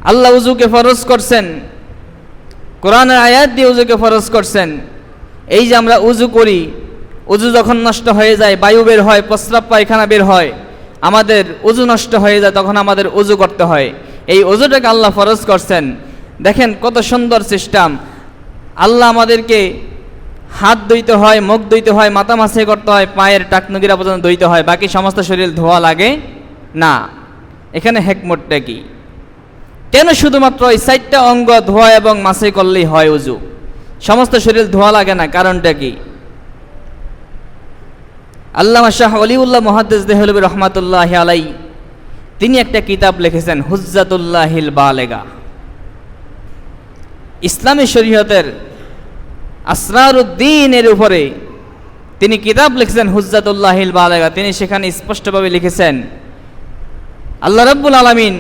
আল্লাহ উযুকে ফরজ করছেন, কোরআনের আয়াত দিয়ে উযুকে ফরজ করছেন। এই যে আমরা উযু করি, উযু যখন নষ্ট হয়ে যায়, বায়ু বের হয়, প্রস্রাব পায়খানা বের হয়, আমাদের উযু নষ্ট হয়ে যায়, তখন আমাদের উযু করতে হয়। এই উযুটাকে আল্লাহ ফরজ করছেন। দেখেন কত সুন্দর সিস্টেম। আল্লাহ আমাদেরকে হাত ধুইতে হয়, মুখ ধুইতে হয়, মাথা মাথায় করতে হয়, পায়ের টাকনুগিরা পর্যন্ত ধুইতে হয়, বাকি সমস্ত শরীর ধোয়া লাগে না। এখানে হেকমতটা কি? কেন শুধুমাত্র এই 4টা অঙ্গ ধোয়া এবং মাসাই করলেই হয় উযু, সমস্ত শরীর ধোয়া লাগে না? কারণটা কি? আল্লামা শাহ ওলিউল্লাহ মুহাদ্দিস দেহলভী রহমাতুল্লাহি আলাইহি তিনি একটা কিতাব লিখেছেন, হুজ্জাতুল্লাহিল বালেগা। ইসলামী শরীয়তের আসরারুদ্দিনের উপরে তিনি কিতাব লিখেছেন, হুজ্জাতুল্লাহিল বালেগা। তিনি সেখানে স্পষ্টভাবে লিখেছেন, আল্লাহ রাব্বুল আলামিন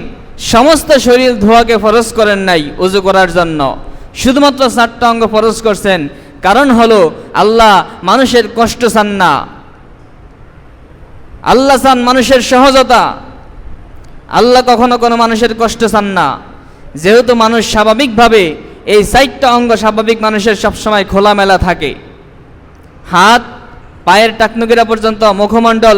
সমস্ত শরীর ধোয়াকে ফরজ করেন নাই উযু করার জন্য, শুধুমাত্র 4টা অঙ্গ ফরজ করছেন। কারণ হলো আল্লাহ মানুষের কষ্ট চান না, আল্লাহ চান মানুষের সহজতা। আল্লাহ কখনো কোনো মানুষের কষ্ট চান না। যেহেতু মানুষ স্বাভাবিকভাবে এই 4টা অঙ্গ স্বাভাবিক মানুষের সবসময় খোলামেলা থাকে, হাত পায়ের টাকনুগিরা পর্যন্ত, মুখমণ্ডল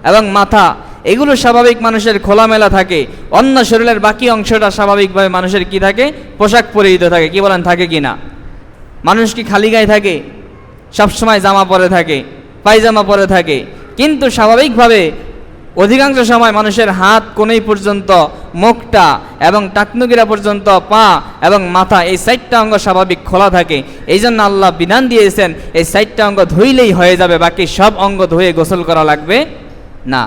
এবং মাথা, এগুলো স্বাভাবিক মানুষের খোলামেলা থাকে। অন্য শরীরের বাকি অংশটা স্বাভাবিকভাবে মানুষের কি থাকে? পোশাক পরিহিত থাকে। কি বলেন, থাকে কি না? মানুষ কি খালি গায়ে থাকে? সবসময় জামা পরে থাকে, পায়জামা পরে থাকে। কিন্তু স্বাভাবিকভাবে অধিকাংশ সময় মানুষের হাত কোণেই পর্যন্ত, মুখটা এবং টাকনুগিরা পর্যন্ত, পা এবং মাথা, এই 4টা অঙ্গ স্বাভাবিক খোলা থাকে। এই জন্য আল্লাহ বিধান দিয়েছেন এই 4টা অঙ্গ ধুইলেই হয়ে যাবে, বাকি সব অঙ্গ ধুয়ে গোসল করা লাগবে না।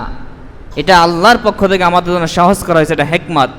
এটা আল্লাহর পক্ষ থেকে আমাদের জন্য সহজ করা হয়েছে, এটা হিকমত।